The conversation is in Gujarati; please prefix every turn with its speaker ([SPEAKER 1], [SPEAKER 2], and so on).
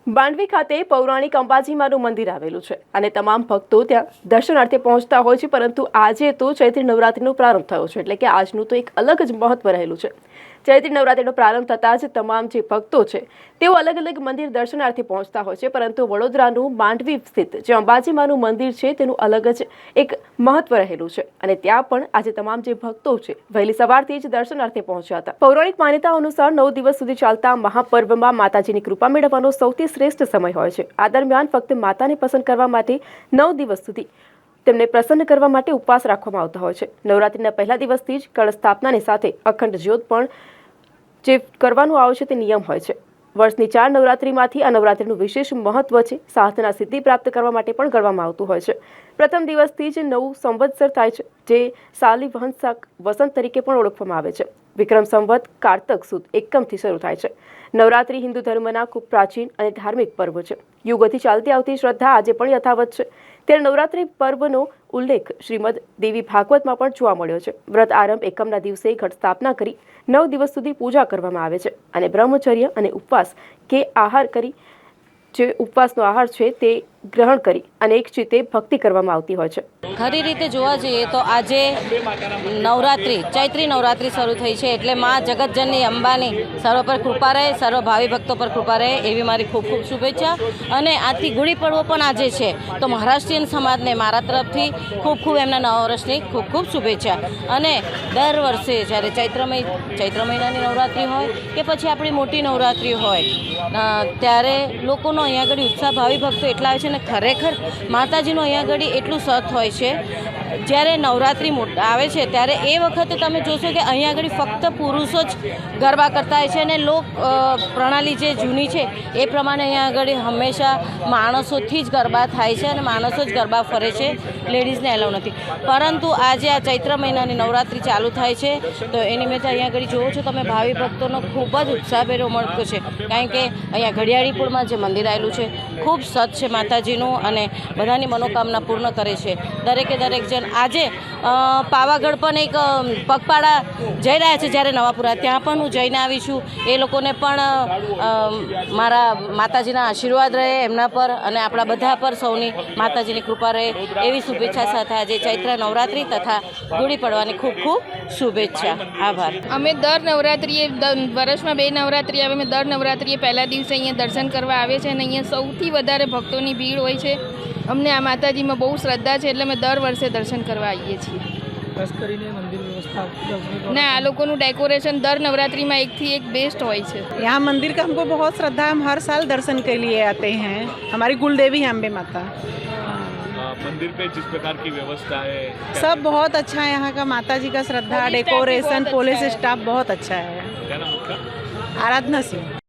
[SPEAKER 1] માંડવી ખાતે પૌરાણિક અંબાજી માનું મંદિર આવેલું છે અને તમામ ભક્તો ત્યાં દર્શનાર્થે પહોંચતા હોય છે, પરંતુ આજે તો ચૈત્રી નવરાત્રિનો પ્રારંભ થયો છે, એટલે કે આજનું તો એક અલગ જ મહત્વ રહેલું છે। ચૈત્રી નવરાત્રિનો પ્રારંભ થતાં જ તમામ જે ભક્તો છે તેઓ અલગ અલગ મંદિર દર્શનાર્થે પહોંચતા હોય છે, પરંતુ વડોદરાનું માંડવી સ્થિત જે અંબાજી માનું મંદિર છે તેનું અલગ જ એક મહત્વ રહેલું છે અને ત્યાં પણ આજે તમામ જે ભક્તો છે વહેલી સવારથી જ દર્શનાર્થે પહોંચ્યા હતા। પૌરાણિક માન્યતાઓ અનુસાર 9 દિવસ સુધી ચાલતા મહાપર્વમાં માતાજીની કૃપા મેળવવાનો સૌથી શ્રેષ્ઠ સમય હોય છે। આ દરમિયાન ફક્ત માતાને પસંદ કરવા માટે 9 દિવસ સુધી તેમને પ્રસન્ન કરવા માટે ઉપવાસ રાખવામાં આવતા હોય છે। નવરાત્રિના પહેલા દિવસથી જ કળશ સ્થાપનાની સાથે અખંડ જ્યોત પણ જે કરવાનું આવે છે તે નિયમ હોય છે। વર્ષની 4 નવરાત્રિમાંથી આ નવરાત્રિનું વિશેષ મહત્વ છે। સાધના સિદ્ધિ પ્રાપ્ત કરવા માટે પણ ગણવામાં આવતું હોય છે। પ્રથમ દિવસથી જ નવું સંવત્સર થાય છે, જે સાલી વસંત તરીકે પણ ઓળખવામાં આવે છે। વિક્રમ સંવત કારતક સુદ એકમથી શરૂ થાય છે। નવરાત્રિ હિન્દુ ધર્મના ખૂબ પ્રાચીન અને ધાર્મિક પર્વ છે। યુગોથી ચાલતી આવતી શ્રદ્ધા આજે પણ યથાવત છે। ત્યારે નવરાત્રિ પર્વનો ઉલ્લેખ શ્રીમદ દેવી ભાગવતમાં પણ જોવા મળ્યો છે। વ્રત આરંભ એકમના દિવસે ઘટ સ્થાપના કરી 9 દિવસ સુધી પૂજા કરવામાં આવે છે અને બ્રહ્મચર્ય અને ઉપવાસ કે આહાર કરી જે ઉપવાસનો આહાર છે તે ગ્રહણ કરી અને એક રીતે ભક્તિ કરવામાં આવતી હોય છે।
[SPEAKER 2] ખરી રીતે જોવા જઈએ તો આજે નવરાત્રિ ચૈત્રી નવરાત્રિ શરૂ થઈ છે, એટલે માં જગતજનની અંબાની સર્વ પર કૃપા રહે, સર્વ ભાવિ ભક્તો પર કૃપા રહે એવી મારી ખૂબ ખૂબ શુભેચ્છા। અને આજથી ગુડી પડવો પણ આજે છે, તો મહારાષ્ટ્રીયન સમાજને મારા તરફથી ખૂબ ખૂબ એમના નવા વર્ષની ખૂબ ખૂબ શુભેચ્છા। અને દર વર્ષે જ્યારે ચૈત્ર મહિનાની નવરાત્રિ હોય કે પછી આપણી મોટી નવરાત્રિ હોય ત્યારે લોકોનો અહીંયા આગળ ઉત્સાહ ભાવિ ભક્તો એટલા આવે છે ને ખરેખર માતાજીનું અહીંયા આગળ એટલું સત હોય છે। જ્યારે નવરાત્રિ આવે છે ત્યારે એ વખતે તમે જોશો કે અહીંયા આગળ ફક્ત પુરુષો જ ગરબા કરતા હોય છે અને લોક પ્રણાલી જે જૂની છે એ પ્રમાણે અહીંયા આગળ હંમેશા માણસોથી જ ગરબા થાય છે અને માણસો જ ગરબા ફરે છે, લેડીઝને એલાઉ નથી। પરંતુ આજે આ ચૈત્ર મહિનાની નવરાત્રિ ચાલુ થાય છે તો એ નિમિત્તે અહીંયા આગળ જુઓ છો તમે ભાવિ ભક્તોનો ખૂબ જ ઉત્સાહભેર ઉમળકો છે, કારણ કે અહીંયા ઘડિયાળીપુરમાં જે મંદિર આવેલું છે ખૂબ સત છે માતાજીનું અને બધાની મનોકામના પૂર્ણ કરે છે। દરેકે દરેક જણ આજે પાવાગઢ પણ એક પગપાળા જઈ રહ્યા છે, જ્યારે નવાપુરા ત્યાં પણ હું જઈને આવી છું। એ લોકોને પણ મારા માતાજીના આશીર્વાદ રહે એમના પર અને આપણા બધા પર સૌની માતાજીની કૃપા રહે એવી શુભેચ્છા સાથે આજે ચૈત્ર નવરાત્રિ તથા ગુડી પડવાની ખૂબ ખૂબ શુભેચ્છા। આભાર।
[SPEAKER 3] અમે દર નવરાત્રિએ વર્ષમાં 2 નવરાત્રિ આવે, અમે દર નવરાત્રિએ પહેલા દિવસે અહીંયા દર્શન કરવા આવે છે અને અહીંયા સૌથી વધારે ભક્તોની ભીડ હોય છે। અમને આ માતાજીમાં બહુ શ્રદ્ધા છે એટલે અમે દર વર્ષે દર્શન કરવા આવીએ છીએ।
[SPEAKER 4] ખાસ કરીને મંદિર व्यवस्था
[SPEAKER 3] ના આ લોકોનું डेकोरेशन દર નવરાત્રિમાં એકથી એક બેસ્ટ હોય છે।
[SPEAKER 5] यहाँ मंदिर का हमको बहुत श्रद्धा है, हम हर साल दर्शन के लिए आते हैं। हमारी कुल देवी है अम्बे माता।
[SPEAKER 6] मंदिर पे जिस प्रकार की व्यवस्था है
[SPEAKER 5] सब बहुत अच्छा है, यहाँ का माता जी का श्रद्धा, डेकोरेशन, पुलिस स्टाफ बहुत अच्छा है।
[SPEAKER 6] क्या नाम आपका?
[SPEAKER 5] आराधना सिंह।